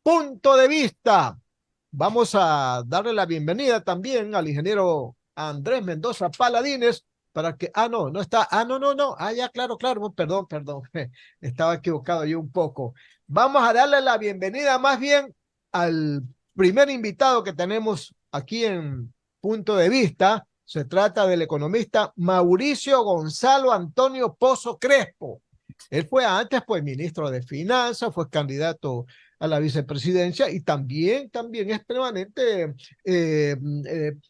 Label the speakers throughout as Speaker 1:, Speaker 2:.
Speaker 1: Punto de vista. Vamos a darle la bienvenida también al ingeniero Andrés Mendoza Paladines para que, no, no está, no, ya, claro, claro, perdón, estaba equivocado yo un poco. Vamos a darle la bienvenida más bien al primer invitado que tenemos aquí en Punto de Vista. Se trata del economista Mauricio Gonzalo Antonio Pozo Crespo. Él fue antes, pues, ministro de Finanzas, fue candidato a la vicepresidencia y también es permanente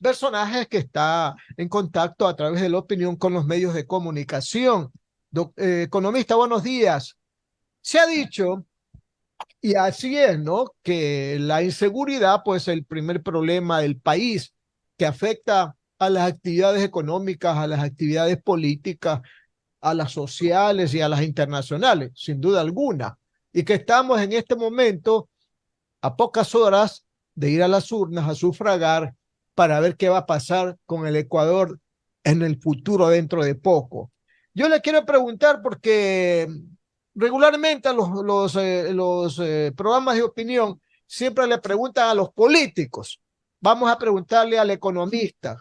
Speaker 1: personaje que está en contacto a través de la opinión con los medios de comunicación. Economista, buenos días. Se ha dicho, y así es, ¿no? Que la inseguridad, pues, es el primer problema del país que afecta a las actividades económicas, a las actividades políticas, a las sociales y a las internacionales, sin duda alguna. Y que estamos en este momento a pocas horas de ir a las urnas a sufragar para ver qué va a pasar con el Ecuador en el futuro dentro de poco. Yo le quiero preguntar porque regularmente a los programas de opinión siempre le preguntan a los políticos. Vamos a preguntarle al economista,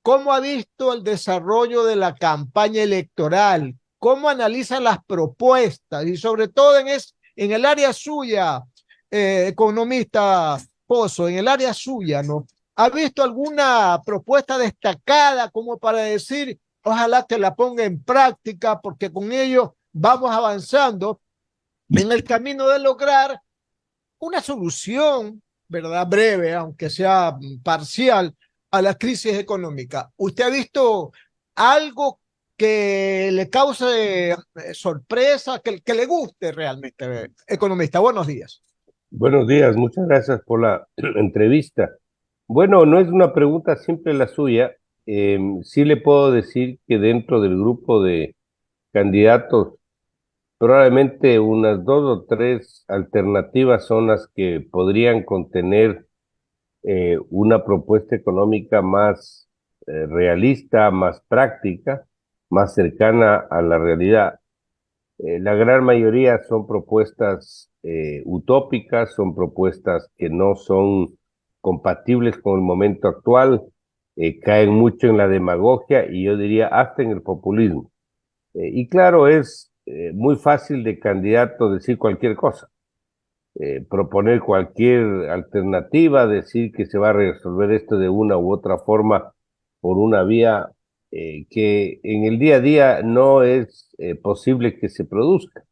Speaker 1: ¿cómo ha visto el desarrollo de la campaña electoral? ¿Cómo analiza las propuestas? Y sobre todo en el área suya, economista Pozo, en el área suya, ¿no? ¿Ha visto alguna propuesta destacada como para decir, ojalá que la ponga en práctica, porque con ello vamos avanzando en el camino de lograr una solución, ¿verdad? Breve, aunque sea parcial, a la crisis económica? ¿Usted ha visto algo que le cause sorpresa, que le guste realmente, economista? Buenos días.
Speaker 2: Buenos días, muchas gracias por la entrevista. Bueno, no es una pregunta simple la suya. Sí le puedo decir que dentro del grupo de candidatos, probablemente unas dos o tres alternativas son las que podrían contener una propuesta económica más realista, más práctica, más cercana a la realidad. La gran mayoría son propuestas utópicas, son propuestas que no son compatibles con el momento actual, caen mucho en la demagogia y yo diría hasta en el populismo. Y claro, es muy fácil de candidato decir cualquier cosa, proponer cualquier alternativa, decir que se va a resolver esto de una u otra forma por una vía que en el día a día no es posible que se produzca.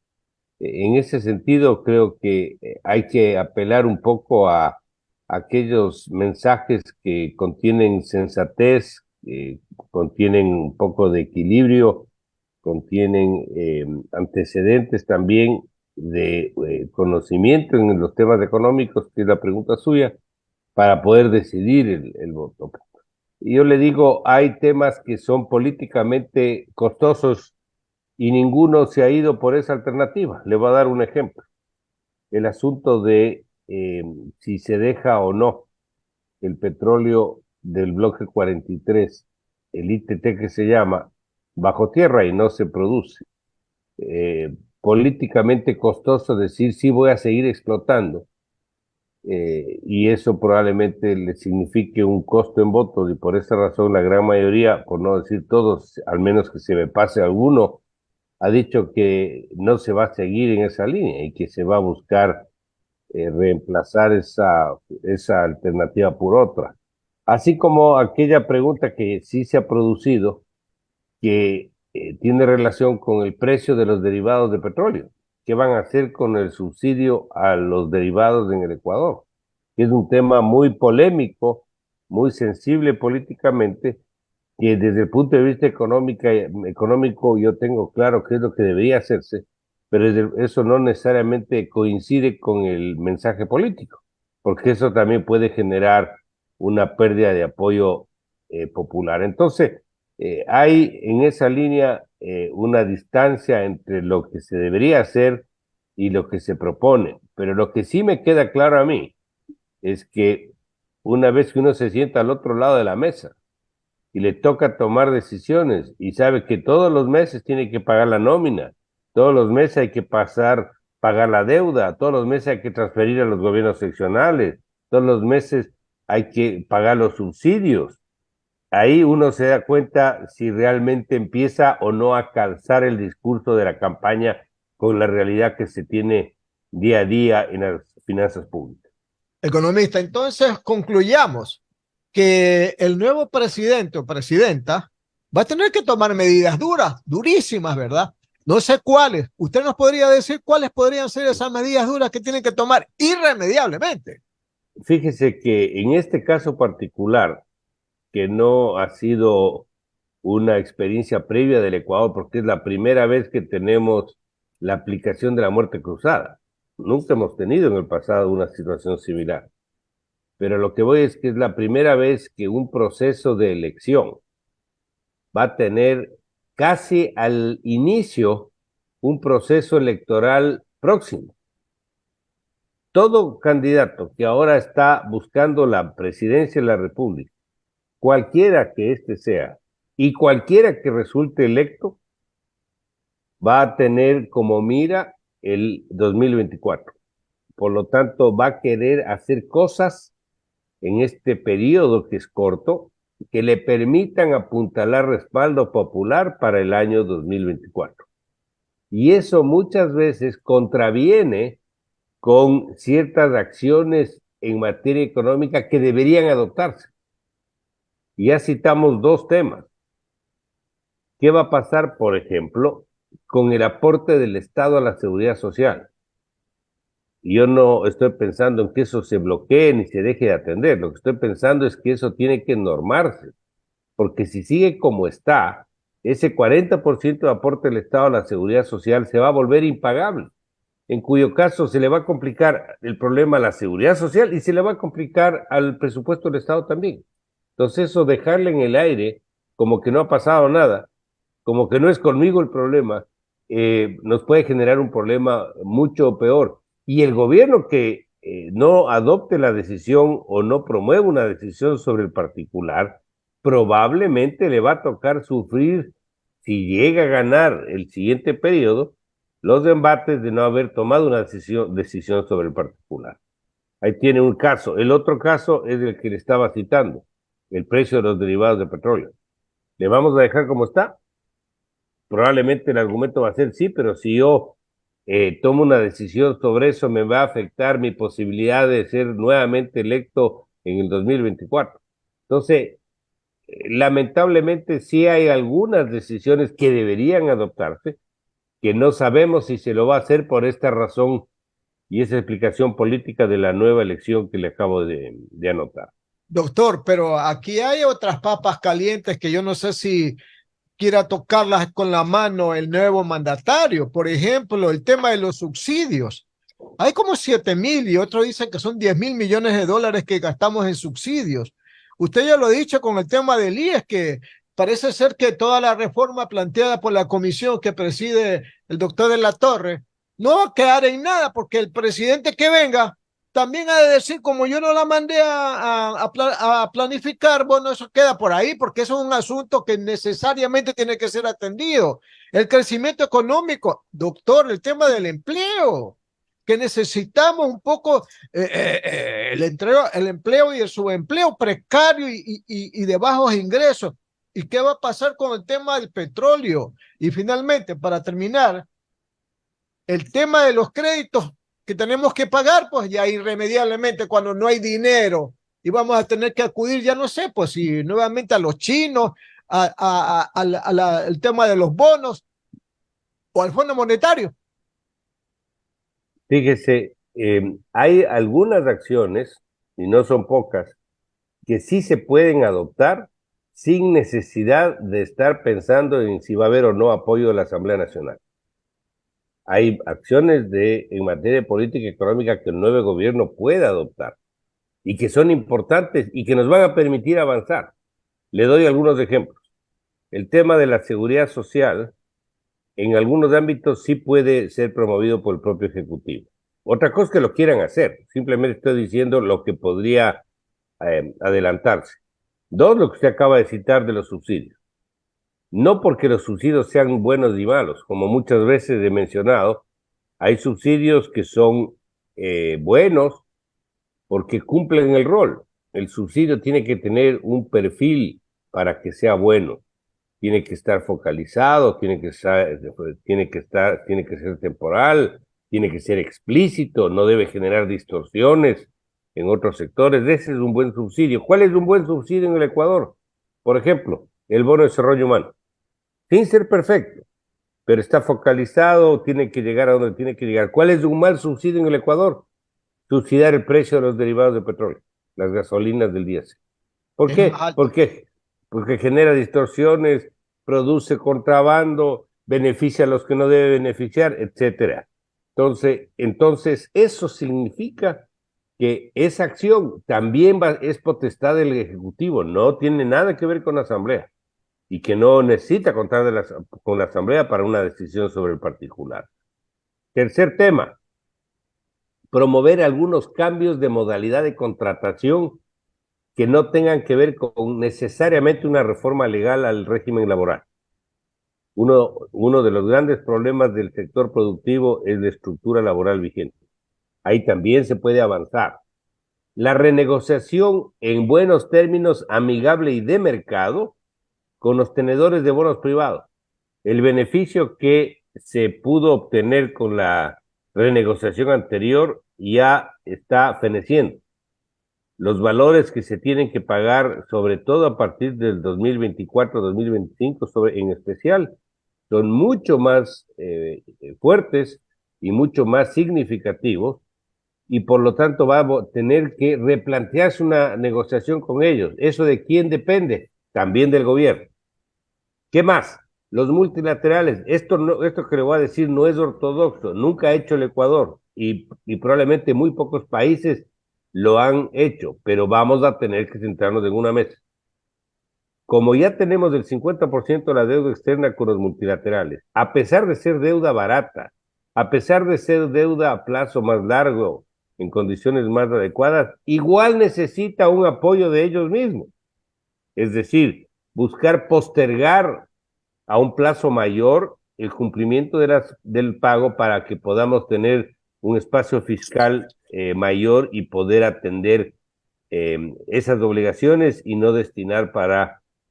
Speaker 2: En ese sentido, creo que hay que apelar un poco a aquellos mensajes que contienen sensatez, contienen un poco de equilibrio, contienen antecedentes también de conocimiento en los temas económicos, que es la pregunta suya, para poder decidir el voto. Y yo le digo, hay temas que son políticamente costosos y ninguno se ha ido por esa alternativa. Le voy a dar un ejemplo. El asunto de si se deja o no el petróleo del bloque 43, el ITT que se llama, bajo tierra y no se produce. Políticamente costoso decir sí voy a seguir explotando, y eso probablemente le signifique un costo en votos y por esa razón la gran mayoría, por no decir todos, al menos que se me pase alguno, ha dicho que no se va a seguir en esa línea y que se va a buscar reemplazar esa alternativa por otra. Así como aquella pregunta que sí se ha producido, que tiene relación con el precio de los derivados de petróleo. ¿Qué van a hacer con el subsidio a los derivados en el Ecuador? Es un tema muy polémico, muy sensible políticamente, que desde el punto de vista económico yo tengo claro qué es lo que debería hacerse, pero eso no necesariamente coincide con el mensaje político, porque eso también puede generar una pérdida de apoyo popular. Entonces, hay en esa línea una distancia entre lo que se debería hacer y lo que se propone, pero lo que sí me queda claro a mí es que una vez que uno se sienta al otro lado de la mesa, y le toca tomar decisiones y sabe que todos los meses tiene que pagar la nómina, todos los meses hay que pagar la deuda, todos los meses hay que transferir a los gobiernos seccionales, todos los meses hay que pagar los subsidios. Ahí uno se da cuenta si realmente empieza o no a calzar el discurso de la campaña con la realidad que se tiene día a día en las finanzas públicas.
Speaker 1: Economista, entonces concluyamos que el nuevo presidente o presidenta va a tener que tomar medidas duras, durísimas, ¿verdad? No sé cuáles. ¿Usted nos podría decir cuáles podrían ser esas medidas duras que tienen que tomar irremediablemente?
Speaker 2: Fíjese que en este caso particular, que no ha sido una experiencia previa del Ecuador, porque es la primera vez que tenemos la aplicación de la muerte cruzada. Nunca hemos tenido en el pasado una situación similar. Pero lo que voy es que es la primera vez que un proceso de elección va a tener casi al inicio un proceso electoral próximo. Todo candidato que ahora está buscando la presidencia de la República, cualquiera que éste sea, y cualquiera que resulte electo, va a tener como mira el 2024. Por lo tanto, va a querer hacer cosas en este periodo que es corto, que le permitan apuntalar respaldo popular para el año 2024. Y eso muchas veces contraviene con ciertas acciones en materia económica que deberían adoptarse. Y ya citamos dos temas. ¿Qué va a pasar, por ejemplo, con el aporte del Estado a la seguridad social? Yo no estoy pensando en que eso se bloquee ni se deje de atender. Lo que estoy pensando es que eso tiene que normarse, porque si sigue como está, ese 40% de aporte del Estado a la seguridad social se va a volver impagable, en cuyo caso se le va a complicar el problema a la seguridad social y se le va a complicar al presupuesto del Estado también. Entonces eso dejarle en el aire como que no ha pasado nada, como que no es conmigo el problema, nos puede generar un problema mucho peor. Y el gobierno que no adopte la decisión o no promueva una decisión sobre el particular, probablemente le va a tocar sufrir, si llega a ganar el siguiente periodo, los embates de no haber tomado una decisión sobre el particular. Ahí tiene un caso. El otro caso es el que le estaba citando, el precio de los derivados de petróleo. ¿Le vamos a dejar como está? Probablemente el argumento va a ser sí, pero si yo tomo una decisión sobre eso, me va a afectar mi posibilidad de ser nuevamente electo en el 2024. Entonces, lamentablemente sí hay algunas decisiones que deberían adoptarse, que no sabemos si se lo va a hacer por esta razón y esa explicación política de la nueva elección que le acabo de anotar.
Speaker 1: Doctor, pero aquí hay otras papas calientes que yo no sé si quiera tocarlas con la mano el nuevo mandatario. Por ejemplo, el tema de los subsidios. Hay como 7.000 y otros dicen que son 10.000 millones de dólares que gastamos en subsidios. Usted ya lo ha dicho con el tema del IES, que parece ser que toda la reforma planteada por la comisión que preside el doctor de la Torre no va a quedar en nada, porque el presidente que venga también ha de decir, como yo no la mandé a planificar, bueno, eso queda por ahí, porque eso es un asunto que necesariamente tiene que ser atendido. El crecimiento económico, doctor, el tema del empleo, que necesitamos un poco el empleo y el subempleo precario y de bajos ingresos. ¿Y qué va a pasar con el tema del petróleo? Y finalmente, para terminar, el tema de los créditos que tenemos que pagar, pues ya irremediablemente cuando no hay dinero y vamos a tener que acudir, ya no sé, pues si nuevamente a los chinos, al tema de los bonos o al Fondo Monetario.
Speaker 2: Fíjese, hay algunas acciones, y no son pocas, que sí se pueden adoptar sin necesidad de estar pensando en si va a haber o no apoyo de la Asamblea Nacional. Hay acciones en materia de política económica que el nuevo gobierno puede adoptar y que son importantes y que nos van a permitir avanzar. Le doy algunos ejemplos. El tema de la seguridad social en algunos ámbitos sí puede ser promovido por el propio Ejecutivo. Otra cosa es que lo quieran hacer, simplemente estoy diciendo lo que podría adelantarse. Dos, lo que usted acaba de citar de los subsidios. No porque los subsidios sean buenos y malos, como muchas veces he mencionado, Hay subsidios que son buenos porque cumplen el rol. El subsidio tiene que tener un perfil para que sea bueno. Tiene que estar focalizado, tiene que ser temporal, tiene que ser explícito, no debe generar distorsiones en otros sectores. Ese es un buen subsidio. ¿Cuál es un buen subsidio en el Ecuador? Por ejemplo, el bono de desarrollo humano. Sin ser perfecto, pero está focalizado, tiene que llegar a donde tiene que llegar. ¿Cuál es un mal subsidio en el Ecuador? Subsidiar el precio de los derivados de petróleo, las gasolinas del diésel. ¿Por
Speaker 1: Es más
Speaker 2: qué?
Speaker 1: alto.
Speaker 2: Porque genera distorsiones, produce contrabando, beneficia a los que no debe beneficiar, etcétera. Entonces, eso significa que esa acción también es potestad del Ejecutivo, no tiene nada que ver con la Asamblea y que no necesita contar con la Asamblea para una decisión sobre el particular. Tercer tema, promover algunos cambios de modalidad de contratación que no tengan que ver con necesariamente una reforma legal al régimen laboral. Uno de los grandes problemas del sector productivo es la estructura laboral vigente. Ahí también se puede avanzar. La renegociación en buenos términos, amigable y de mercado con los tenedores de bonos privados. El beneficio que se pudo obtener con la renegociación anterior ya está feneciendo. Los valores que se tienen que pagar, sobre todo a partir del 2024-2025, en especial, son mucho más fuertes y mucho más significativos, y por lo tanto va a tener que replantearse una negociación con ellos. ¿Eso de quién depende? También del gobierno. ¿Qué más? Los multilaterales. Esto que le voy a decir no es ortodoxo, nunca ha hecho el Ecuador y probablemente muy pocos países lo han hecho, pero vamos a tener que sentarnos en una mesa. Como ya tenemos el 50% de la deuda externa con los multilaterales, a pesar de ser deuda barata, a pesar de ser deuda a plazo más largo, en condiciones más adecuadas, igual necesita un apoyo de ellos mismos. Es decir, buscar postergar a un plazo mayor el cumplimiento del pago para que podamos tener un espacio fiscal mayor y poder atender esas obligaciones y no destinar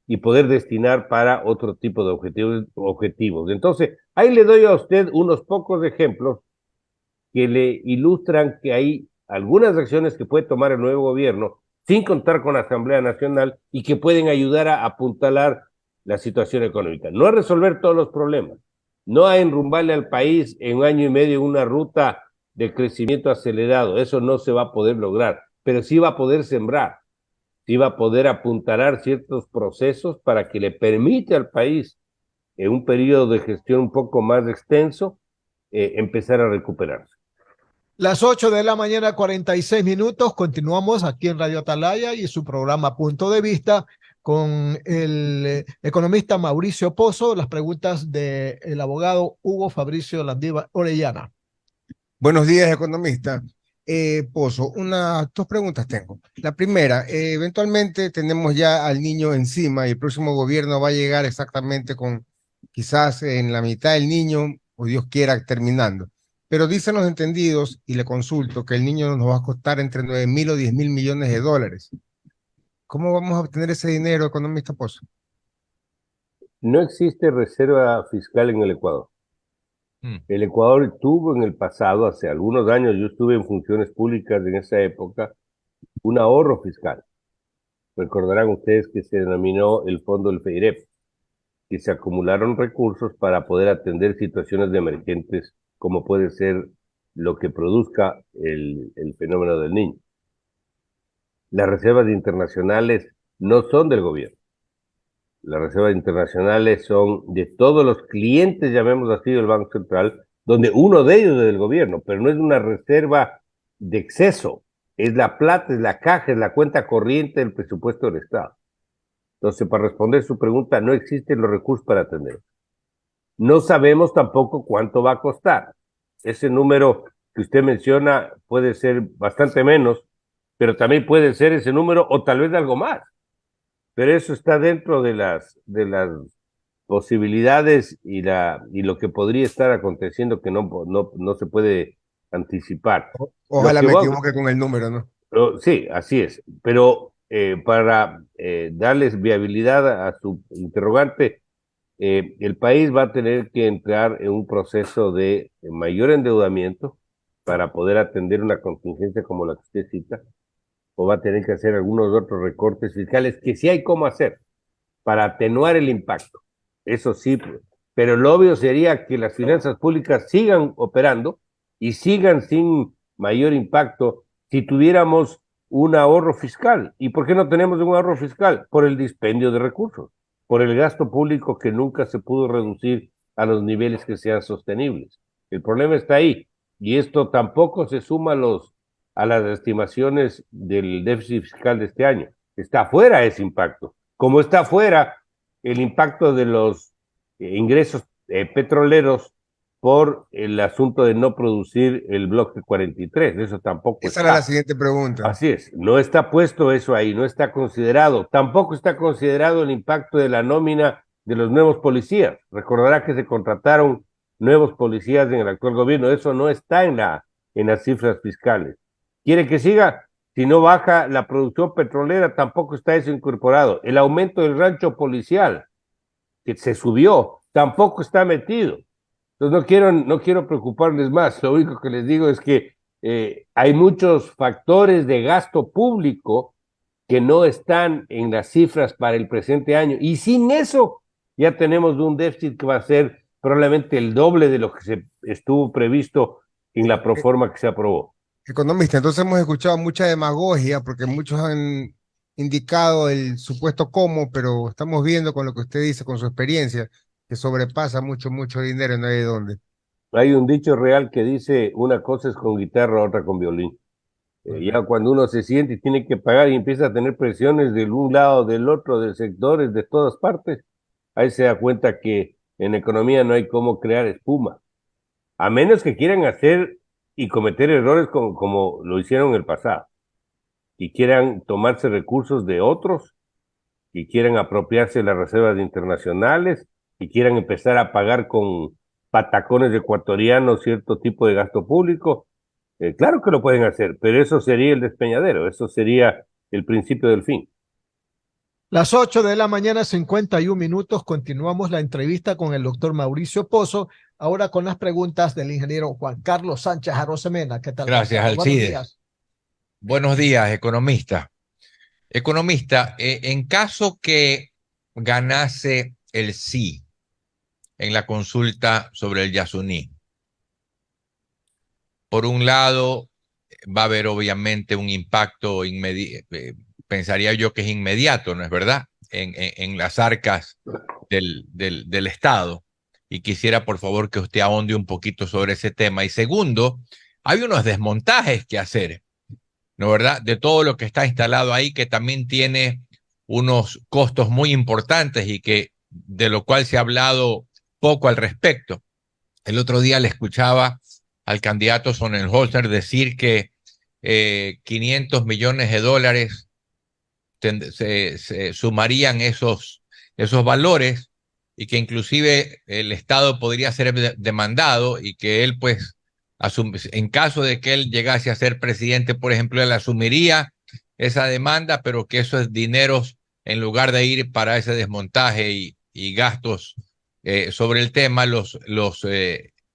Speaker 2: y poder destinar para otro tipo de objetivos. Entonces, ahí le doy a usted unos pocos ejemplos que le ilustran que hay algunas acciones que puede tomar el nuevo gobierno sin contar con la Asamblea Nacional y que pueden ayudar a apuntalar la situación económica. No a resolver todos los problemas, no a enrumbarle al país en un año y medio una ruta de crecimiento acelerado, eso no se va a poder lograr, pero sí va a poder sembrar, sí va a poder apuntalar ciertos procesos para que le permite al país, en un periodo de gestión un poco más extenso, empezar a recuperarse.
Speaker 1: Las 8 de la mañana, 46 minutos. Continuamos aquí en Radio Atalaya y su programa Punto de Vista con el economista Mauricio Pozo. Las preguntas del abogado Hugo Fabricio Landívar Orellana.
Speaker 3: Buenos días, economista. Pozo, dos preguntas tengo. La primera, eventualmente tenemos ya al niño encima y el próximo gobierno va a llegar exactamente con quizás en la mitad del niño, o Dios quiera, terminando. Pero dicen los entendidos, y le consulto, que el niño nos va a costar entre 9.000 o 10.000 millones de dólares. ¿Cómo vamos a obtener ese dinero, economista Pozo?
Speaker 2: No existe reserva fiscal en el Ecuador. El Ecuador tuvo en el pasado, hace algunos años, yo estuve en funciones públicas en esa época, un ahorro fiscal. Recordarán ustedes que se denominó el Fondo del FEIREP, que se acumularon recursos para poder atender situaciones de emergentes, como puede ser lo que produzca el fenómeno del niño. Las reservas internacionales no son del gobierno. Las reservas internacionales son de todos los clientes, llamémoslo así, del Banco Central, donde uno de ellos es del gobierno, pero no es una reserva de exceso, es la plata, es la caja, es la cuenta corriente del presupuesto del Estado. Entonces, para responder su pregunta, no existen los recursos para atender. No sabemos tampoco cuánto va a costar. Ese número que usted menciona puede ser bastante menos, pero también puede ser ese número o tal vez algo más. Pero eso está dentro de las posibilidades y lo que podría estar aconteciendo que no se puede anticipar. Lo
Speaker 3: Ojalá
Speaker 2: que
Speaker 3: me
Speaker 2: vos,
Speaker 3: equivoque con el número, ¿no?
Speaker 2: sí, así es, pero para darles viabilidad a su interrogante, el país va a tener que entrar en un proceso de mayor endeudamiento para poder atender una contingencia como la que usted cita, o va a tener que hacer algunos otros recortes fiscales que sí hay cómo hacer para atenuar el impacto. Eso sí, pues. Pero lo obvio sería que las finanzas públicas sigan operando y sigan sin mayor impacto si tuviéramos un ahorro fiscal. ¿Y por qué no tenemos un ahorro fiscal? Por el dispendio de recursos, por el gasto público que nunca se pudo reducir a los niveles que sean sostenibles. El problema está ahí y esto tampoco se suma a las estimaciones del déficit fiscal de este año. Está fuera ese impacto. Como está fuera el impacto de los ingresos petroleros por el asunto de no producir el bloque 43. Eso tampoco
Speaker 3: Esa era la
Speaker 2: está.
Speaker 3: siguiente pregunta.
Speaker 2: Así es, no está puesto eso ahí, no está considerado. Tampoco está considerado el impacto de la nómina de los nuevos policías. Recordará que se contrataron nuevos policías en el actual gobierno. Eso no está en las cifras fiscales. ¿Quiere que siga? Si no baja la producción petrolera, tampoco está eso incorporado. El aumento del rancho policial, que se subió, tampoco está metido. Entonces no quiero preocuparles más. Lo único que les digo es que hay muchos factores de gasto público que no están en las cifras para el presente año. Y sin eso ya tenemos un déficit que va a ser probablemente el doble de lo que se estuvo previsto en la proforma que se aprobó.
Speaker 3: Economista, entonces hemos escuchado mucha demagogia porque muchos han indicado el supuesto cómo, pero estamos viendo con lo que usted dice, con su experiencia, que sobrepasa mucho, mucho dinero y no hay de dónde.
Speaker 2: Hay un dicho real que dice una cosa es con guitarra, otra con violín. Ya
Speaker 3: Correcto.
Speaker 2: cuando uno se siente y tiene que pagar y empieza a tener presiones de un lado, del otro, de sectores, de todas partes, ahí se da cuenta que en economía no hay cómo crear espuma, a menos que quieran hacer y cometer errores como lo hicieron en el pasado, y quieran tomarse recursos de otros, y quieran apropiarse de las reservas internacionales, y quieran empezar a pagar con patacones ecuatorianos cierto tipo de gasto público. Claro que lo pueden hacer, pero eso sería el despeñadero, eso sería el principio del fin.
Speaker 1: Las 8 de la mañana, 51 minutos. Continuamos la entrevista con el doctor Mauricio Pozo, ahora con las preguntas del ingeniero Juan Carlos Sánchez Arosemena. ¿Qué tal, Juan
Speaker 4: Gracias,
Speaker 1: Carlos? Buenos
Speaker 4: Alcides.
Speaker 1: días.
Speaker 4: Buenos días, economista. Economista, en caso que ganase el sí en la consulta sobre el Yasuní, por un lado, va a haber obviamente un impacto inmediato, pensaría yo que es inmediato, ¿no es verdad? En las arcas del Estado. Y quisiera, por favor, que usted ahonde un poquito sobre ese tema. Y segundo, hay unos desmontajes que hacer, ¿no es verdad? De todo lo que está instalado ahí, que también tiene unos costos muy importantes y que de lo cual se ha hablado poco al respecto. El otro día le escuchaba al candidato Sonnenholzer decir que 500 millones de dólares se sumarían esos valores y que inclusive el Estado podría ser demandado y que él pues en caso de que él llegase a ser presidente, por ejemplo, él asumiría esa demanda, pero que esos dineros, en lugar de ir para ese desmontaje y gastos sobre el tema, los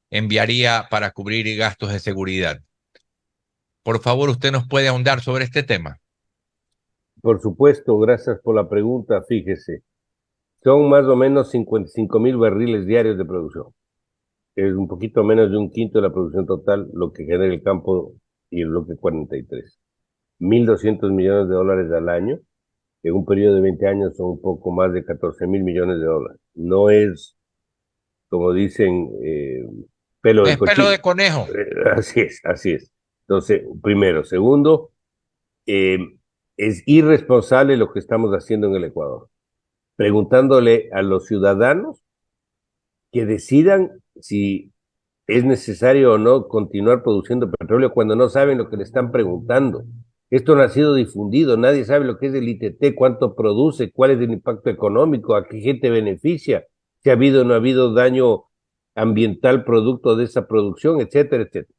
Speaker 4: enviaría para cubrir gastos de seguridad. Por favor, usted nos puede ahondar sobre este tema.
Speaker 2: Por supuesto, gracias por la pregunta, fíjese, son más o menos 55,000 barriles diarios de producción. Es un poquito menos de un quinto de la producción total, lo que genera el campo y el bloque 43. 1.200 millones de dólares al año, en un periodo de 20 años son un poco más de 14,000 millones de dólares. No es, como dicen, pelo de
Speaker 4: Es pelo
Speaker 2: cochino.
Speaker 4: de conejo.
Speaker 2: Así es, así es. Entonces, primero. Segundo, eh, es irresponsable lo que estamos haciendo en el Ecuador, preguntándole a los ciudadanos que decidan si es necesario o no continuar produciendo petróleo cuando no saben lo que le están preguntando. Esto no ha sido difundido, nadie sabe lo que es el ITT, cuánto produce, cuál es el impacto económico, a qué gente beneficia. si ha habido o no ha habido daño ambiental producto de esa producción, etcétera, etcétera.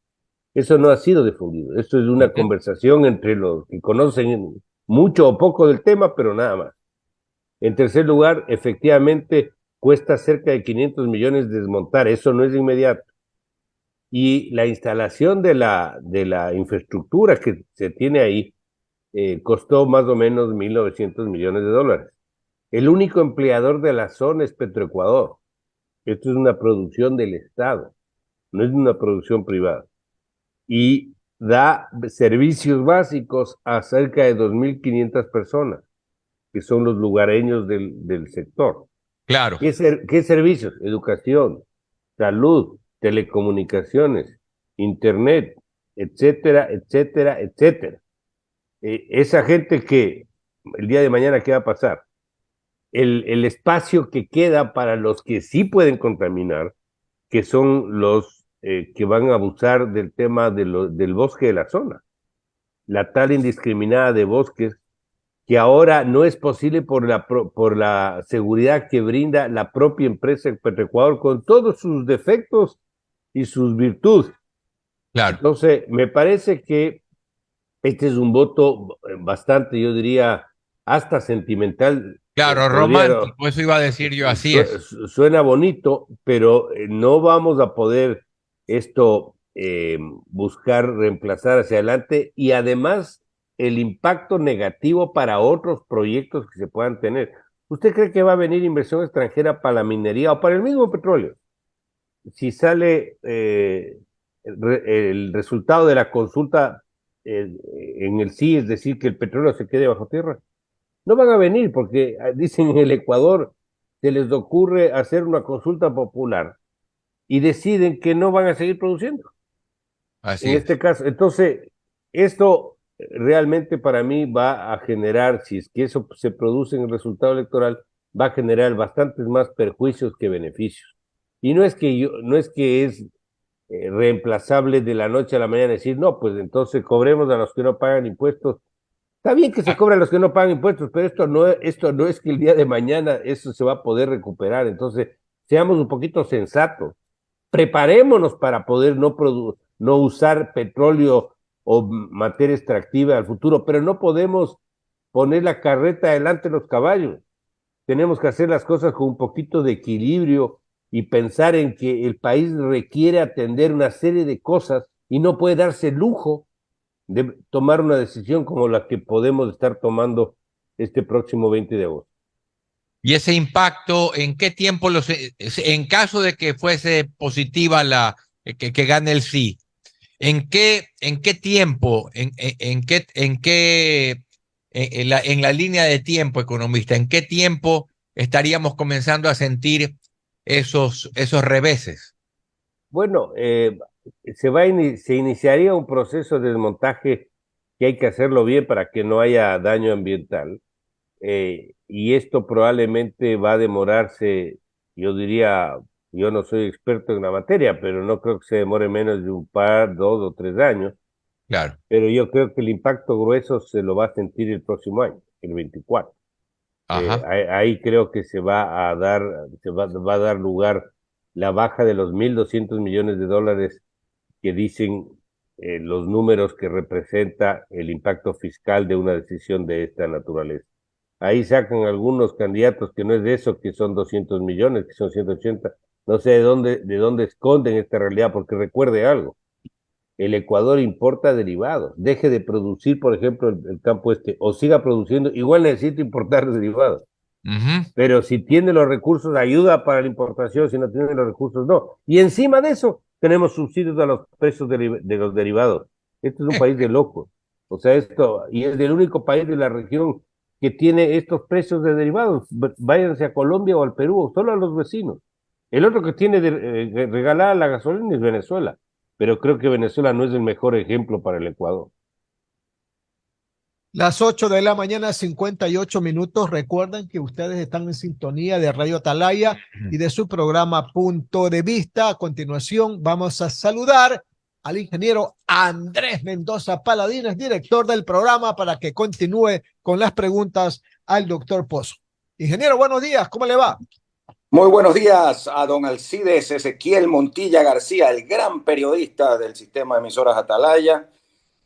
Speaker 2: Eso no ha sido difundido. Esto es una conversación entre los que conocen mucho o poco del tema, pero nada más. En tercer lugar, efectivamente, cuesta cerca de 500 millones desmontar. Eso no es inmediato. Y la instalación de la infraestructura que se tiene ahí costó más o menos 1.900 millones de dólares. El único empleador de la zona es Petroecuador. Esto es una producción del Estado, no es una producción privada. Y da servicios básicos a cerca de 2.500 personas, que son los lugareños del sector.
Speaker 4: Claro.
Speaker 2: ¿Qué servicios? Educación, salud, telecomunicaciones, internet, etcétera, etcétera, etcétera. Esa gente que el día de mañana, ¿qué va a pasar? El espacio que queda para los que sí pueden contaminar, que son los que van a abusar del tema del bosque de la zona. La tala indiscriminada de bosques, que ahora no es posible por la seguridad que brinda la propia empresa Petroecuador, con todos sus defectos y sus virtudes.
Speaker 4: Claro.
Speaker 2: Entonces, me parece que este es un voto bastante, yo diría, hasta sentimental.
Speaker 4: Claro, romántico, eso iba a decir yo, así es.
Speaker 2: Suena bonito, pero no vamos a poder esto buscar reemplazar hacia adelante, y además el impacto negativo para otros proyectos que se puedan tener. ¿Usted cree que va a venir inversión extranjera para la minería o para el mismo petróleo? Si sale el resultado de la consulta en el sí, es decir, que el petróleo se quede bajo tierra, no van a venir porque dicen en el Ecuador se les ocurre hacer una consulta popular y deciden que no van a seguir produciendo.
Speaker 4: Así
Speaker 2: En
Speaker 4: es.
Speaker 2: este caso, entonces, esto realmente para mí va a generar, si es que eso se produce en el resultado electoral, va a generar bastantes más perjuicios que beneficios. Y no es que es reemplazable de la noche a la mañana decir, no, pues entonces cobremos a los que no pagan impuestos. Está bien que se cobren a los que no pagan impuestos, pero esto no es que el día de mañana eso se va a poder recuperar. Entonces, seamos un poquito sensatos. Preparémonos para poder no usar petróleo o materia extractiva al futuro, pero no podemos poner la carreta delante de los caballos. Tenemos que hacer las cosas con un poquito de equilibrio y pensar en que el país requiere atender una serie de cosas y no puede darse el lujo de tomar una decisión como la que podemos estar tomando este próximo 20 de agosto.
Speaker 4: ¿Y ese impacto, en qué tiempo, en caso de que fuese positiva que gane el sí, en qué tiempo, en la línea de tiempo, economista, en qué tiempo estaríamos comenzando a sentir esos reveses?
Speaker 2: Bueno, se iniciaría un proceso de desmontaje que hay que hacerlo bien para que no haya daño ambiental. Y esto probablemente va a demorarse, yo diría, yo no soy experto en la materia, pero no creo que se demore menos de un par, 2 o 3 años.
Speaker 4: Claro.
Speaker 2: Pero yo creo que el impacto grueso se lo va a sentir el próximo año, el 24. Ahí creo que va a dar lugar la baja de los 1.200 millones de dólares que dicen los números que representa el impacto fiscal de una decisión de esta naturaleza. Ahí sacan algunos candidatos que no es de eso, que son 200 millones, que son 180. No sé de dónde esconden esta realidad, porque recuerde algo. El Ecuador importa derivados. Deje de producir, por ejemplo, el campo o siga produciendo, igual necesita importar derivados. Pero si tiene los recursos, ayuda para la importación; si no tiene los recursos, no. Y encima de eso, tenemos subsidios a los precios de los derivados. Este es un país de locos. O sea, y es el único país de la región que tiene estos precios de derivados. Váyanse a Colombia o al Perú, solo a los vecinos. El otro que tiene regalada la gasolina es Venezuela, pero creo que Venezuela no es el mejor ejemplo para el Ecuador.
Speaker 1: Las 8 de la mañana, 58 minutos. Recuerden que ustedes están en sintonía de Radio Atalaya y de su programa Punto de Vista. A continuación, vamos a saludar al ingeniero Andrés Mendoza Paladines, director del programa, para que continúe con las preguntas al doctor Pozo. Ingeniero, buenos días, ¿cómo le va?
Speaker 5: Muy buenos días a don Alcides Ezequiel Montilla García, el gran periodista del sistema de emisoras Atalaya,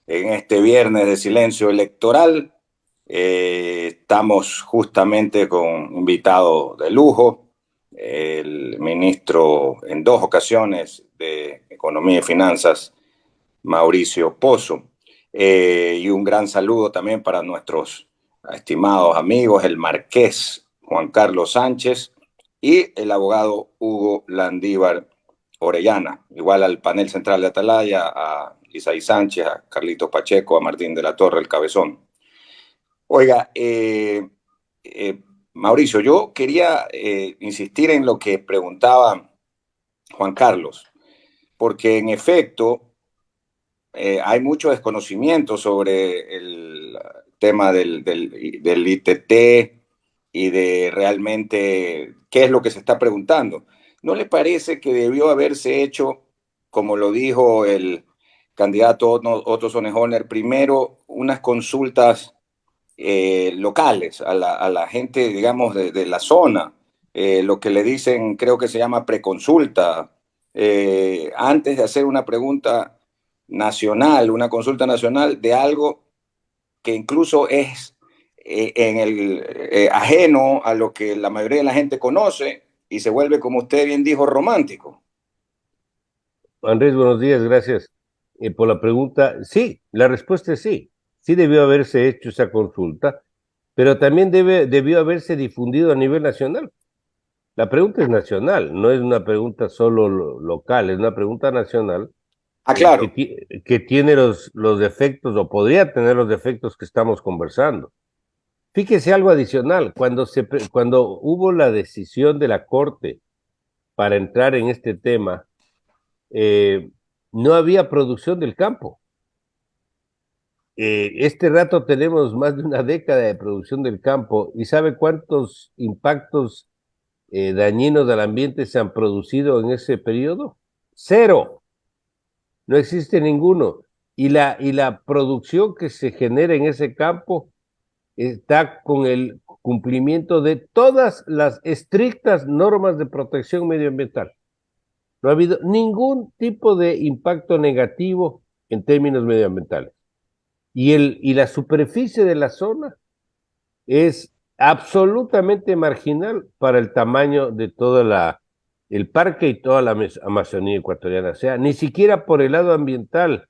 Speaker 5: en este viernes de silencio electoral. Estamos justamente con invitado de lujo, el ministro en 2 ocasiones de Economía y Finanzas, Mauricio Pozo. Y un gran saludo también para nuestros estimados amigos, el marqués Juan Carlos Sánchez y el abogado Hugo Landívar Orellana. Igual al panel central de Atalaya, a Isaí Sánchez, a Carlitos Pacheco, a Martín de la Torre, el Cabezón. Oiga, Mauricio, yo quería insistir en lo que preguntaba Juan Carlos, porque en efecto hay mucho desconocimiento sobre el tema del ITT y de realmente qué es lo que se está preguntando. ¿No le parece que debió haberse hecho, como lo dijo el candidato Otto Sonnejoner, primero unas consultas locales a la gente, digamos, de la zona? Lo que le dicen, creo que se llama preconsulta, antes de hacer una pregunta nacional, una consulta nacional de algo que incluso es ajeno a lo que la mayoría de la gente conoce y se vuelve, como usted bien dijo, romántico.
Speaker 2: Andrés, buenos días, gracias por la pregunta. Sí, la respuesta es sí. Sí debió haberse hecho esa consulta, pero también debió haberse difundido a nivel nacional. La pregunta es nacional, no es una pregunta solo local, es una pregunta nacional
Speaker 5: Ah, claro.
Speaker 2: que tiene los defectos o podría tener los defectos que estamos conversando. Fíjese algo adicional, cuando hubo la decisión de la Corte para entrar en este tema, no había producción del campo. Este rato tenemos más de una década de producción del campo y ¿sabe cuántos impactos dañinos al ambiente se han producido en ese periodo? Cero, no existe ninguno. Y la producción que se genera en ese campo está con el cumplimiento de todas las estrictas normas de protección medioambiental. No ha habido ningún tipo de impacto negativo en términos medioambientales. Y la superficie de la zona es absolutamente marginal para el tamaño de el parque y toda la Amazonía ecuatoriana. O sea, ni siquiera por el lado ambiental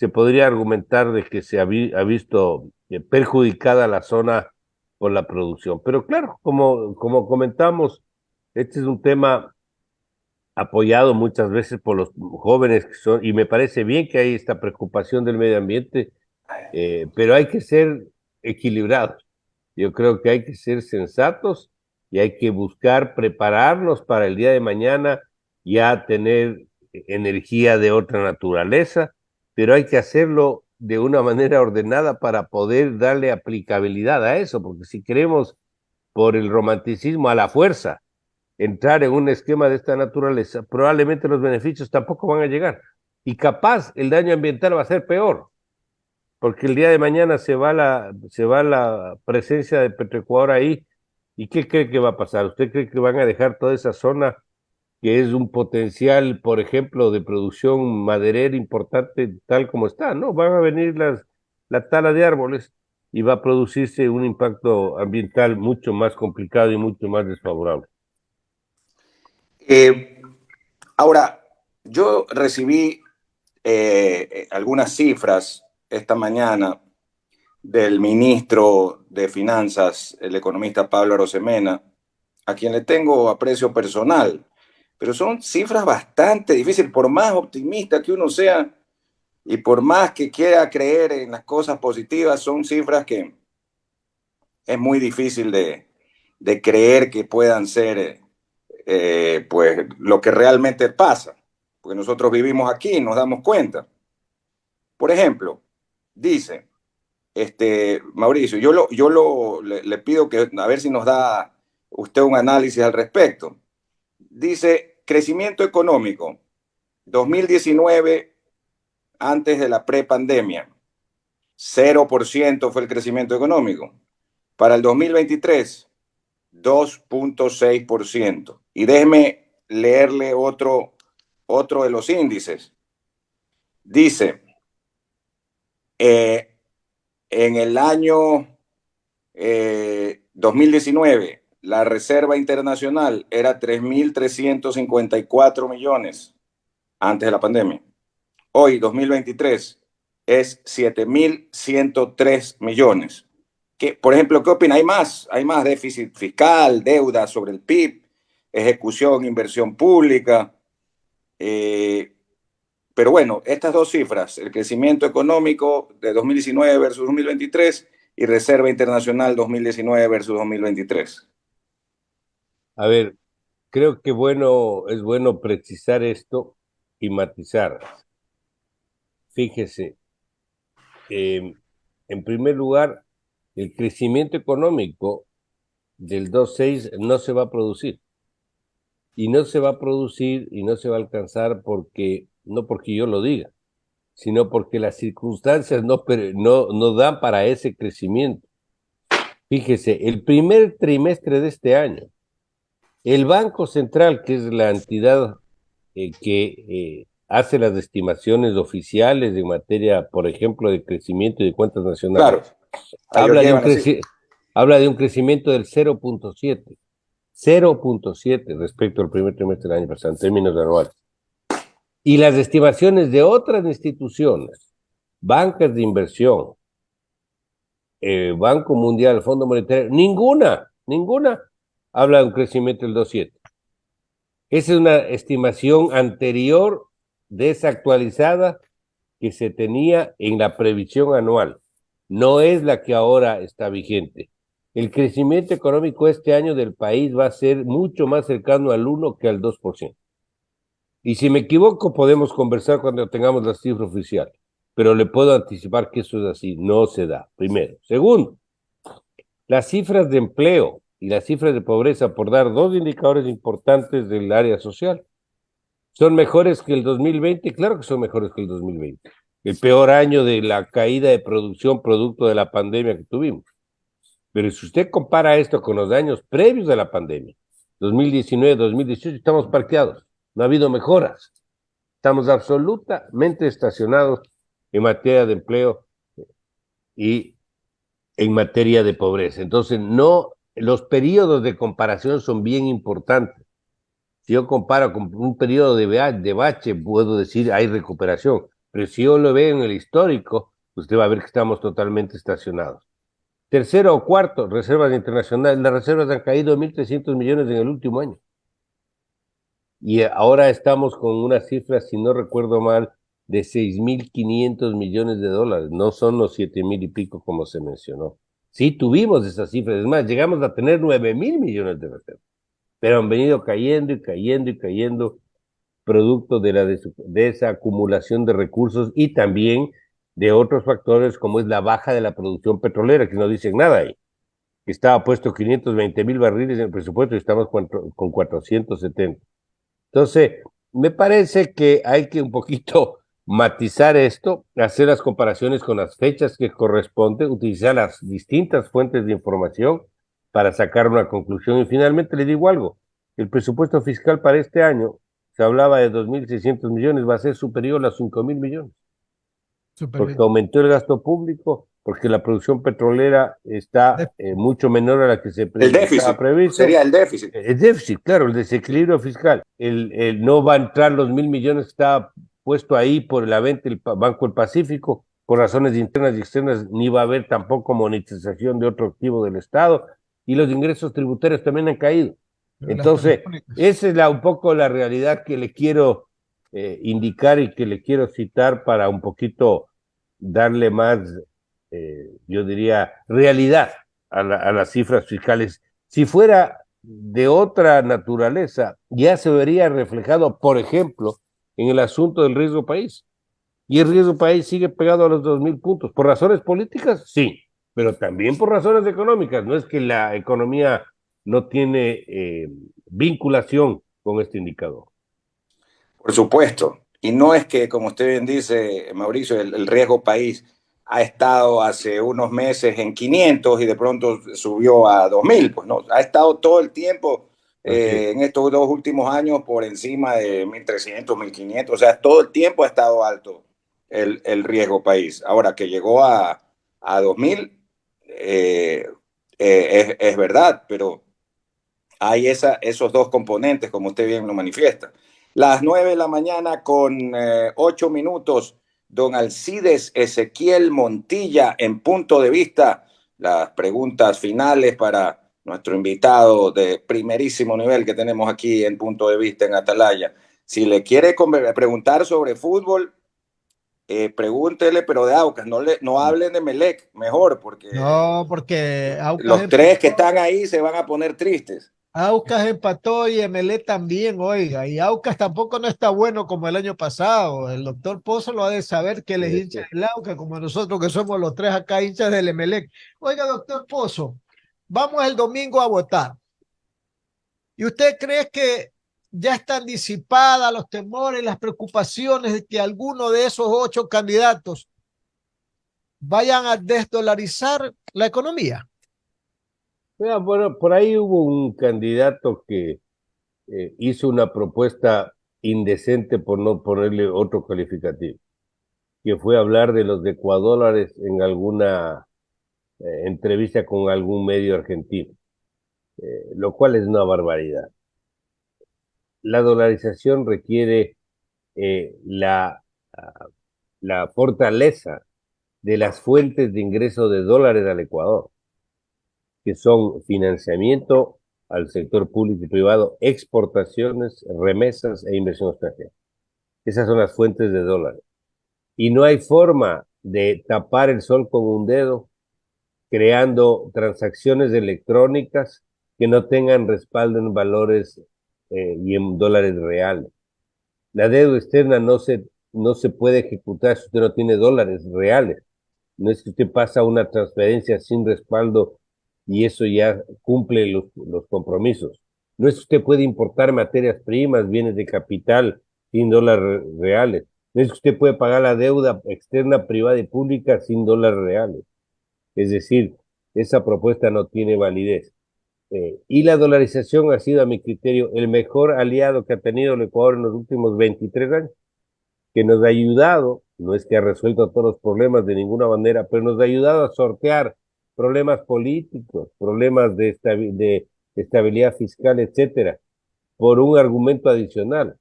Speaker 2: se podría argumentar de que se ha visto perjudicada la zona por la producción. Pero claro, como comentamos, este es un tema apoyado muchas veces por los jóvenes que son, y me parece bien que hay esta preocupación del medio ambiente, pero hay que ser equilibrados. Yo creo que hay que ser sensatos y hay que buscar prepararnos para el día de mañana, ya tener energía de otra naturaleza, pero hay que hacerlo de una manera ordenada para poder darle aplicabilidad a eso, porque si queremos por el romanticismo a la fuerza entrar en un esquema de esta naturaleza, probablemente los beneficios tampoco van a llegar. Y capaz el daño ambiental va a ser peor, porque el día de mañana se va la presencia de Petroecuador ahí. ¿Y qué cree que va a pasar? ¿Usted cree que van a dejar toda esa zona que es un potencial, por ejemplo, de producción maderera importante tal como está? No, van a venir la tala de árboles y va a producirse un impacto ambiental mucho más complicado y mucho más desfavorable.
Speaker 5: Eh, Ahora, yo recibí algunas cifras esta mañana del ministro de Finanzas, el economista Pablo Arosemena, a quien le tengo aprecio personal, pero son cifras bastante difíciles, por más optimista que uno sea y por más que quiera creer en las cosas positivas, son cifras que es muy difícil de creer que puedan ser pues lo que realmente pasa, porque nosotros vivimos aquí y nos damos cuenta. Por ejemplo, dice, Mauricio, le pido que a ver si nos da usted un análisis al respecto. Dice, crecimiento económico, 2019, antes de la prepandemia, 0% fue el crecimiento económico. Para el 2023, 2.6%. Y déjeme leerle otro de los índices. Dice, en el año 2019, la reserva internacional era 3.354 millones antes de la pandemia. Hoy, 2023, es 7.103 millones. Por ejemplo, ¿qué opina? Hay más déficit fiscal, deuda sobre el PIB, ejecución, inversión pública. Pero bueno, estas dos cifras, el crecimiento económico de 2019 versus 2023 y reserva internacional 2019 versus 2023.
Speaker 2: A ver, creo que es bueno precisar esto y matizar. Fíjese, en primer lugar, el crecimiento económico del 2.6 no se va a producir. Y no se va a producir y no se va a alcanzar no porque yo lo diga, sino porque las circunstancias no dan para ese crecimiento. Fíjese, el primer trimestre de este año, el Banco Central, que es la entidad que hace las estimaciones oficiales en materia, por ejemplo, de crecimiento y de cuentas nacionales,
Speaker 5: Claro,
Speaker 2: habla de un crecimiento del 0.7 respecto al primer trimestre del año pasado, en términos anuales. Y las estimaciones de otras instituciones, bancas de inversión, Banco Mundial, Fondo Monetario, ninguna habla de un crecimiento del 2.7. Esa es una estimación anterior, desactualizada, que se tenía en la previsión anual. No es la que ahora está vigente. El crecimiento económico este año del país va a ser mucho más cercano al 1 que al 2%. Y si me equivoco, podemos conversar cuando tengamos la cifra oficial. Pero le puedo anticipar que eso es así, no se da, primero. Segundo, las cifras de empleo y las cifras de pobreza, por dar dos indicadores importantes del área social, ¿son mejores que el 2020? Claro que son mejores que el 2020. El peor año de la caída de producción producto de la pandemia que tuvimos. Pero si usted compara esto con los años previos de la pandemia, 2019, 2018, estamos parqueados. No ha habido mejoras. Estamos absolutamente estacionados en materia de empleo y en materia de pobreza. Entonces, los periodos de comparación son bien importantes. Si yo comparo con un periodo de bache, puedo decir hay recuperación. Pero si yo lo veo en el histórico, usted va a ver que estamos totalmente estacionados. Tercero o cuarto, reservas internacionales. Las reservas han caído 1.300 millones en el último año. Y ahora estamos con una cifra, si no recuerdo mal, de 6.500 millones de dólares. No son los 7.000 y pico como se mencionó. Sí tuvimos esas cifras. Es más, llegamos a tener 9.000 millones de reservas. Pero han venido cayendo y cayendo y cayendo producto de esa acumulación de recursos y también de otros factores como es la baja de la producción petrolera, que no dicen nada ahí. Estaba puesto 520.000 barriles en el presupuesto y estamos con 470. Entonces, me parece que hay que un poquito matizar esto, hacer las comparaciones con las fechas que corresponden, utilizar las distintas fuentes de información para sacar una conclusión. Y finalmente le digo algo, el presupuesto fiscal para este año, se hablaba de 2.600 millones, va a ser superior a 5.000 millones, porque aumentó el gasto público, porque la producción petrolera está mucho menor a la que estaba previsto.
Speaker 5: Sería el déficit.
Speaker 2: El déficit, claro, el desequilibrio fiscal. No va a entrar los 1.000 millones que estaba puesto ahí por la venta del Banco del Pacífico, por razones internas y externas, ni va a haber tampoco monetización de otro activo del Estado, y los ingresos tributarios también han caído. Entonces, esa es un poco la realidad que le quiero indicar y que le quiero citar para un poquito darle más, yo diría, realidad a las cifras fiscales. Si fuera de otra naturaleza, ya se vería reflejado, por ejemplo, en el asunto del riesgo país. Y el riesgo país sigue pegado a los 2.000 puntos. ¿Por razones políticas? Sí, pero también por razones económicas. No es que la economía no tiene vinculación con este indicador.
Speaker 5: Por supuesto. Y no es que, como usted bien dice, Mauricio, el riesgo país ha estado hace unos meses en 500 y de pronto subió a 2000, pues no, ha estado todo el tiempo en estos 2 últimos años por encima de 1300, 1500, o sea, todo el tiempo ha estado alto el riesgo país. Ahora que llegó a 2000, es verdad, pero hay esos dos componentes, como usted bien lo manifiesta. Las 9 de la mañana con 8 minutos, don Alcides Ezequiel Montilla en Punto de Vista. Las preguntas finales para nuestro invitado de primerísimo nivel que tenemos aquí en Punto de Vista en Atalaya. Si le quiere preguntar sobre fútbol, pregúntele, pero de Aucas, no hablen de Melec, mejor, porque
Speaker 1: No, porque
Speaker 5: los tres que están ahí se van a poner tristes.
Speaker 1: Aucas empató y Emelé también, oiga, y Aucas tampoco no está bueno como el año pasado. El doctor Pozo lo ha de saber que él es hincha del Aucas, como nosotros que somos los tres acá hinchas del Emelec. Oiga, doctor Pozo, vamos el domingo a votar. ¿Y usted cree que ya están disipadas los temores, las preocupaciones de que alguno de esos 8 candidatos vayan a desdolarizar la economía?
Speaker 2: Bueno, por ahí hubo un candidato que hizo una propuesta indecente, por no ponerle otro calificativo, que fue hablar de los ecuadólares en alguna entrevista con algún medio argentino, lo cual es una barbaridad. La dolarización requiere eh, la, la fortaleza de las fuentes de ingreso de dólares al Ecuador, que son financiamiento al sector público y privado, exportaciones, remesas e inversión extranjera. Esas son las fuentes de dólares. Y no hay forma de tapar el sol con un dedo creando transacciones electrónicas que no tengan respaldo en valores y en dólares reales. La deuda externa no se puede ejecutar si usted no tiene dólares reales. No es que usted pasa una transferencia sin respaldo y eso ya cumple los compromisos. No es que usted puede importar materias primas, bienes de capital sin dólares reales. No es que usted puede pagar la deuda externa, privada y pública sin dólares reales. Es decir, esa propuesta no tiene validez. Y la dolarización ha sido, a mi criterio, el mejor aliado que ha tenido el Ecuador en los últimos 23 años, que nos ha ayudado, no es que ha resuelto todos los problemas de ninguna manera, pero nos ha ayudado a sortear problemas políticos, problemas de estabilidad fiscal, etcétera, por un argumento adicional,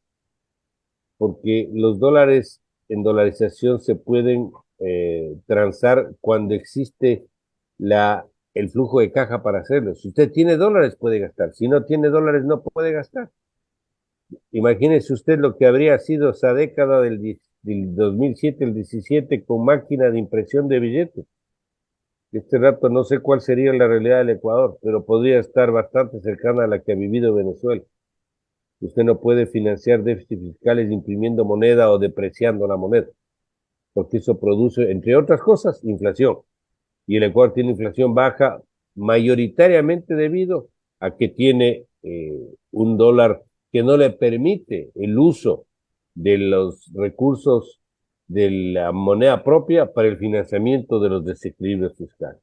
Speaker 2: porque los dólares en dolarización se pueden transar cuando existe el flujo de caja para hacerlo. Si usted tiene dólares, puede gastar. Si no tiene dólares, no puede gastar. Imagínese usted lo que habría sido esa década del 2007, el 17, con máquina de impresión de billetes. Este rato no sé cuál sería la realidad del Ecuador, pero podría estar bastante cercana a la que ha vivido Venezuela. Usted no puede financiar déficits fiscales imprimiendo moneda o depreciando la moneda, porque eso produce, entre otras cosas, inflación. Y el Ecuador tiene inflación baja mayoritariamente debido a que tiene un dólar que no le permite el uso de los recursos de la moneda propia para el financiamiento de los desequilibrios fiscales.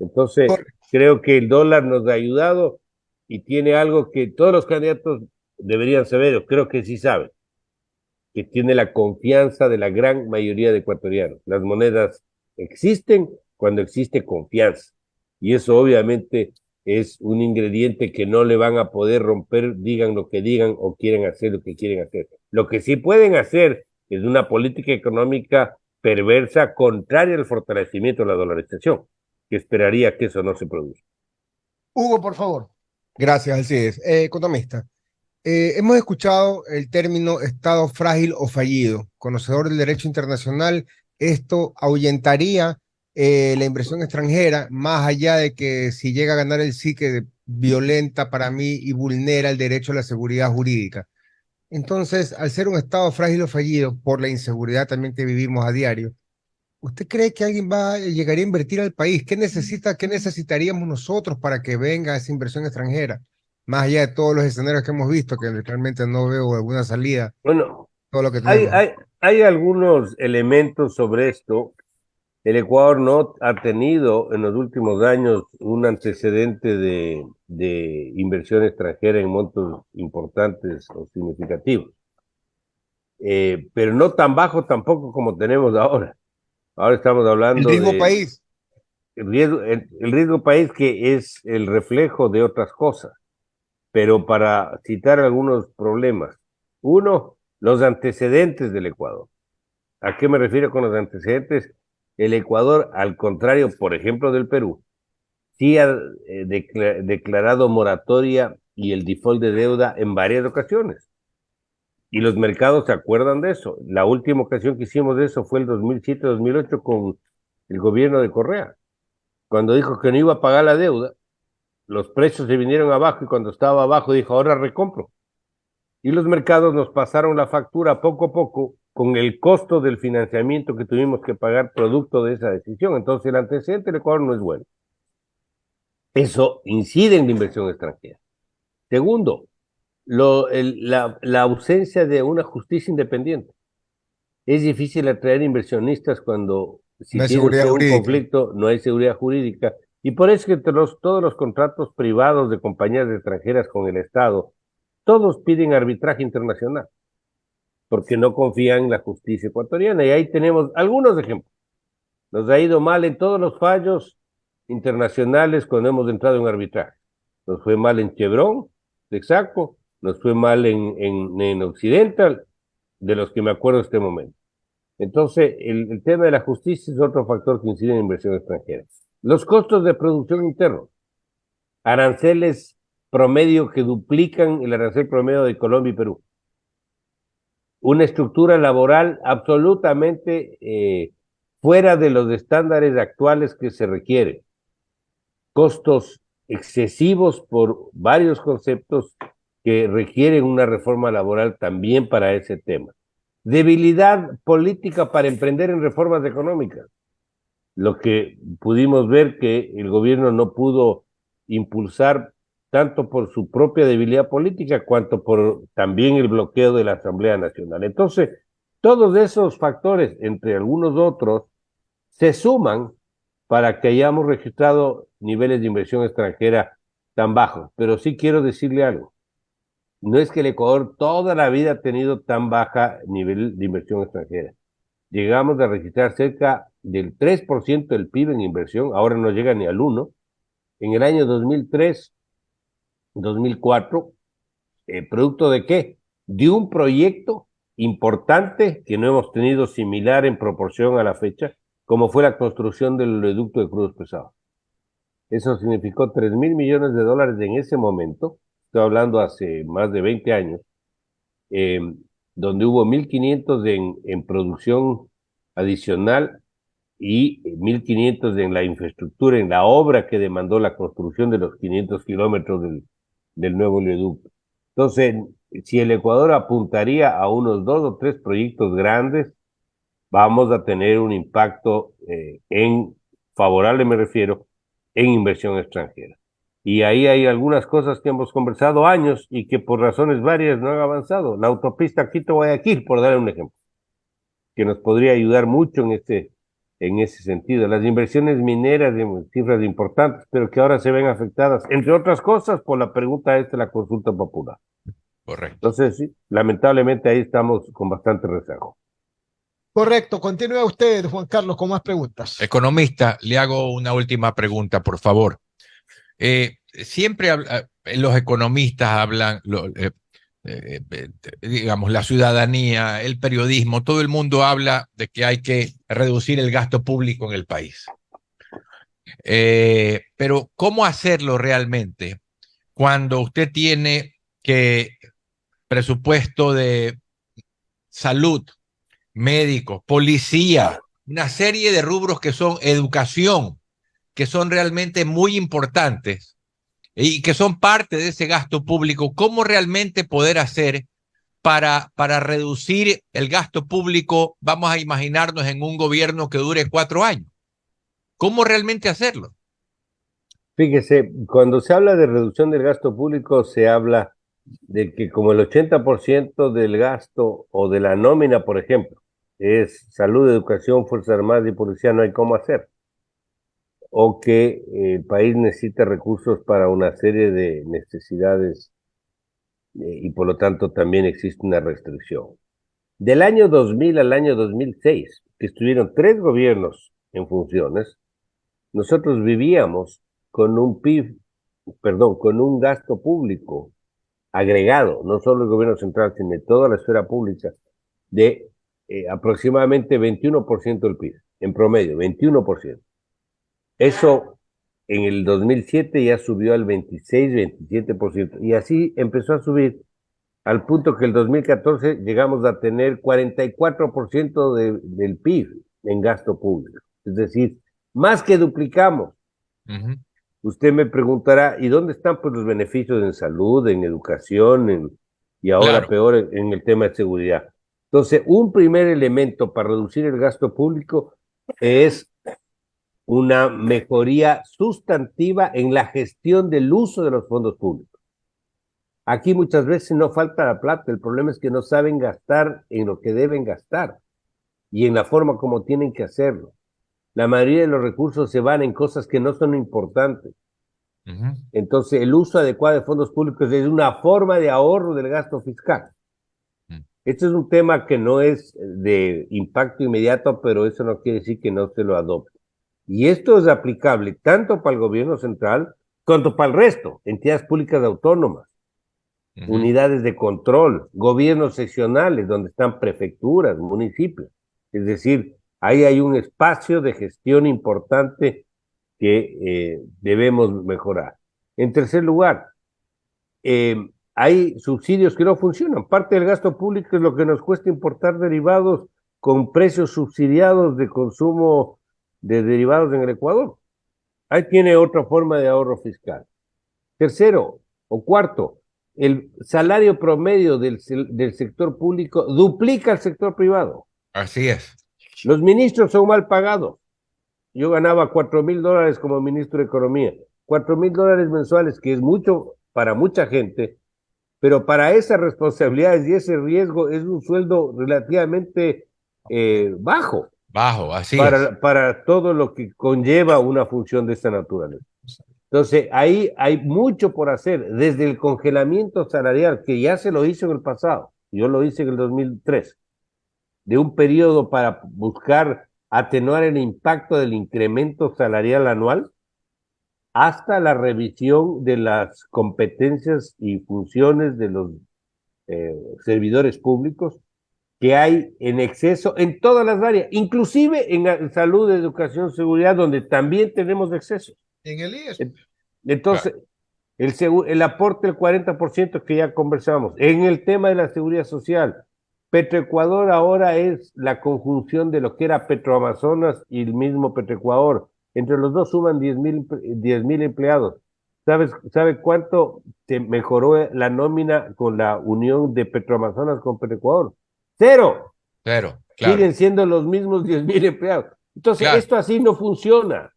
Speaker 2: Entonces, creo que el dólar nos ha ayudado y tiene algo que todos los candidatos deberían saber, o creo que sí saben, que tiene la confianza de la gran mayoría de ecuatorianos. Las monedas existen cuando existe confianza. Y eso obviamente es un ingrediente que no le van a poder romper, digan lo que digan o quieren hacer lo que quieren hacer. Lo que sí pueden hacer es una política económica perversa contraria al fortalecimiento de la dolarización, que esperaría que eso no se produzca.
Speaker 1: Hugo, por favor.
Speaker 3: Gracias, Alcides. Economista, hemos escuchado el término Estado frágil o fallido. Conocedor del derecho internacional, esto ahuyentaría la inversión extranjera, más allá de que si llega a ganar el sí que violenta para mí y vulnera el derecho a la seguridad jurídica. Entonces, al ser un Estado frágil o fallido, por la inseguridad también que vivimos a diario, ¿usted cree que alguien llegaría a invertir al país? ¿Qué necesitaríamos nosotros para que venga esa inversión extranjera? Más allá de todos los escenarios que hemos visto, que realmente no veo alguna salida,
Speaker 2: Bueno,
Speaker 3: todo lo que tenemos.
Speaker 2: hay algunos elementos sobre esto El Ecuador no ha tenido en los últimos años un antecedente de inversión extranjera en montos importantes o significativos, pero no tan bajo tampoco como tenemos ahora. Ahora estamos
Speaker 3: El
Speaker 2: hablando
Speaker 3: riesgo
Speaker 2: de
Speaker 3: país.
Speaker 2: el riesgo país, que es el reflejo de otras cosas, pero para citar algunos problemas. Uno, los antecedentes del Ecuador. ¿A qué me refiero con los antecedentes? El Ecuador, al contrario, por ejemplo, del Perú, sí ha declarado moratoria y el default de deuda en varias ocasiones. Y los mercados se acuerdan de eso. La última ocasión que hicimos eso fue el 2007-2008 con el gobierno de Correa. Cuando dijo que no iba a pagar la deuda, los precios se vinieron abajo y cuando estaba abajo dijo, ahora recompro. Y los mercados nos pasaron la factura poco a poco con el costo del financiamiento que tuvimos que pagar producto de esa decisión. Entonces el antecedente del Ecuador no es bueno. Eso incide en la inversión extranjera. Segundo, la ausencia de una justicia independiente. Es difícil atraer inversionistas cuando,
Speaker 3: No
Speaker 2: si
Speaker 3: hay
Speaker 2: tiene
Speaker 3: seguridad
Speaker 2: usted un
Speaker 3: jurídica.
Speaker 2: conflicto, no hay seguridad jurídica. Y por eso que todos los contratos privados de compañías extranjeras con el Estado, todos piden arbitraje internacional, porque no confían en la justicia ecuatoriana. Y ahí tenemos algunos ejemplos. Nos ha ido mal en todos los fallos internacionales cuando hemos entrado en arbitraje. Nos fue mal en Chevron, Texaco, nos fue mal en Occidental, de los que me acuerdo en este momento. Entonces, el tema de la justicia es otro factor que incide en inversión extranjera. Los costos de producción internos, aranceles promedio que duplican el arancel promedio de Colombia y Perú. Una estructura laboral absolutamente fuera de los estándares actuales que se requieren. Costos excesivos por varios conceptos que requieren una reforma laboral también para ese tema. Debilidad política para emprender en reformas económicas. Lo que pudimos ver que el gobierno no pudo impulsar tanto por su propia debilidad política, cuanto por también el bloqueo de la Asamblea Nacional. Entonces, todos esos factores, entre algunos otros, se suman para que hayamos registrado niveles de inversión extranjera tan bajos. Pero sí quiero decirle algo. No es que el Ecuador toda la vida ha tenido tan baja nivel de inversión extranjera. Llegamos a registrar cerca del 3% del PIB en inversión, ahora no llega ni al 1%. En el año 2003, 2004, ¿producto de qué? De un proyecto importante que no hemos tenido similar en proporción a la fecha, como fue la construcción del oleoducto de crudos pesados. Eso significó 3.000 millones de dólares en ese momento, estoy hablando hace más de 20 años, eh, donde hubo 1.500 en producción adicional y 1.500 en la infraestructura, en la obra que demandó la construcción de los 500 kilómetros del nuevo oleoducto. Entonces, si el Ecuador apuntaría a unos 2 o 3 proyectos grandes, vamos a tener un impacto favorable, me refiero, en inversión extranjera. Y ahí hay algunas cosas que hemos conversado años y que por razones varias no han avanzado. La autopista Quito-Guayaquil, por darle un ejemplo, que nos podría ayudar mucho en ese sentido. Las inversiones mineras de cifras importantes, pero que ahora se ven afectadas, entre otras cosas, por la pregunta esta de la consulta popular.
Speaker 4: Correcto.
Speaker 2: Entonces, sí, lamentablemente ahí estamos con bastante rezago.
Speaker 1: Correcto, continúe usted, Juan Carlos, con más preguntas.
Speaker 4: Economista, le hago una última pregunta, por favor. Siempre los economistas hablan, digamos, la ciudadanía, el periodismo, todo el mundo habla de que hay que reducir el gasto público en el país. Pero ¿cómo hacerlo realmente cuando usted tiene que presupuesto de salud, médicos, policía, una serie de rubros que son educación, que son realmente muy importantes y que son parte de ese gasto público? ¿Cómo realmente poder hacer para reducir el gasto público? Vamos a imaginarnos en un gobierno que dure 4 años. ¿Cómo realmente hacerlo?
Speaker 2: Fíjese, cuando se habla de reducción del gasto público, se habla de que como el 80% del gasto o de la nómina, por ejemplo, es salud, educación, Fuerzas Armadas y Policía, no hay cómo hacer. O que el país necesita recursos para una serie de necesidades y por lo tanto también existe una restricción. Del año 2000 al año 2006, que estuvieron 3 gobiernos en funciones, nosotros vivíamos con un PIB, perdón, con un gasto público agregado, no solo el gobierno central, sino de toda la esfera pública, de aproximadamente 21% del PIB, en promedio, 21%. Eso en el 2007 ya subió al 26, 27%, y así empezó a subir al punto que el 2014 llegamos a tener 44% del PIB en gasto público. Es decir, más que duplicamos.
Speaker 4: Ujú.
Speaker 2: Usted me preguntará, ¿y dónde están pues los beneficios en salud, en educación, y ahora
Speaker 4: Claro.
Speaker 2: peor en el tema de seguridad? Entonces, un primer elemento para reducir el gasto público es una mejoría sustantiva en la gestión del uso de los fondos públicos. Aquí muchas veces no falta la plata, el problema es que no saben gastar en lo que deben gastar y en la forma como tienen que hacerlo. La mayoría de los recursos se van en cosas que no son importantes.
Speaker 4: Ujú.
Speaker 2: Entonces, el uso adecuado de fondos públicos es una forma de ahorro del gasto fiscal.
Speaker 4: Mm.
Speaker 2: Este es un tema que no es de impacto inmediato, pero eso no quiere decir que no se lo adopte. Y esto es aplicable tanto para el gobierno central cuanto para el resto, entidades públicas autónomas,
Speaker 4: Ujú.
Speaker 2: unidades de control, gobiernos seccionales, donde están prefecturas, municipios. Es decir, ahí hay un espacio de gestión importante que debemos mejorar. En tercer lugar, hay subsidios que no funcionan. Parte del gasto público es lo que nos cuesta importar derivados con precios subsidiados de consumo de derivados en el Ecuador. Ahí tiene otra forma de ahorro fiscal. Tercero o cuarto, el salario promedio del sector público duplica al sector privado.
Speaker 4: Así es.
Speaker 2: Los ministros son mal pagados. Yo ganaba $4,000 como ministro de Economía. $4,000 mensuales, que es mucho para mucha gente, pero para esas responsabilidades y ese riesgo es un sueldo relativamente bajo
Speaker 4: Bajo, así es.
Speaker 2: para todo lo que conlleva una función de esta naturaleza. Entonces, ahí hay mucho por hacer, desde el congelamiento salarial, que ya se lo hizo en el pasado, yo lo hice en el 2003, de un periodo para buscar atenuar el impacto del incremento salarial anual, hasta la revisión de las competencias y funciones de los servidores públicos que hay en exceso en todas las áreas, inclusive en salud, educación, seguridad, donde también tenemos exceso.
Speaker 1: En el IES.
Speaker 2: Entonces, el aporte del 40% que ya conversamos. En el tema de la seguridad social, Petroecuador ahora es la conjunción de lo que era Petroamazonas y el mismo Petroecuador. Entre los dos suman 10,000 empleados. ¿Sabe cuánto se mejoró la nómina con la unión de Petroamazonas con Petroecuador? ¡Cero!
Speaker 4: Claro, claro.
Speaker 2: Siguen siendo los mismos 10,000 empleados. Entonces,
Speaker 4: Claro.
Speaker 2: esto así no funciona.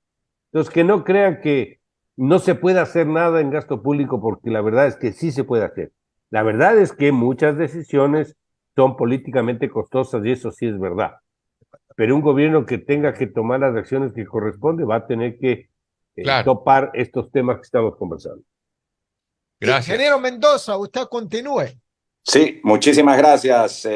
Speaker 2: Los que no crean que no se puede hacer nada en gasto público, porque la verdad es que sí se puede hacer. La verdad es que muchas decisiones son políticamente costosas y eso sí es verdad. Pero un gobierno que tenga que tomar las acciones que corresponde va a tener que
Speaker 4: Claro.
Speaker 2: topar estos temas que estamos conversando.
Speaker 4: Gracias.
Speaker 1: Ingeniero Mendoza, usted continúe.
Speaker 5: Sí, muchísimas gracias,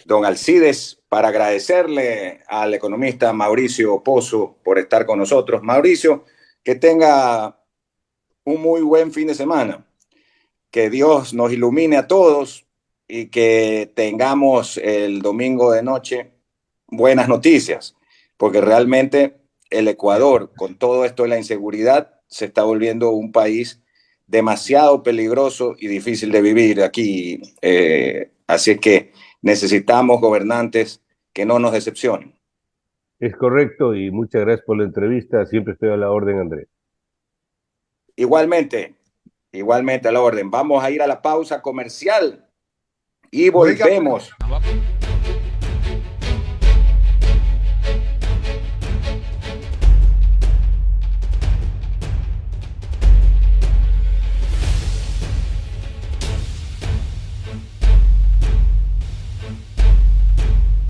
Speaker 5: don Alcides, para agradecerle al economista Mauricio Pozo por estar con nosotros. Mauricio, que tenga un muy buen fin de semana. Que Dios nos ilumine a todos y que tengamos el domingo de noche buenas noticias, porque realmente el Ecuador, con todo esto de la inseguridad, se está volviendo un país demasiado peligroso y difícil de vivir aquí. Así es que necesitamos gobernantes que no nos decepcionen.
Speaker 2: Es correcto y muchas gracias por la entrevista. Siempre estoy a la orden, Andrés.
Speaker 5: Igualmente a la orden. Vamos a ir a la pausa comercial y volvemos.
Speaker 1: Oiga,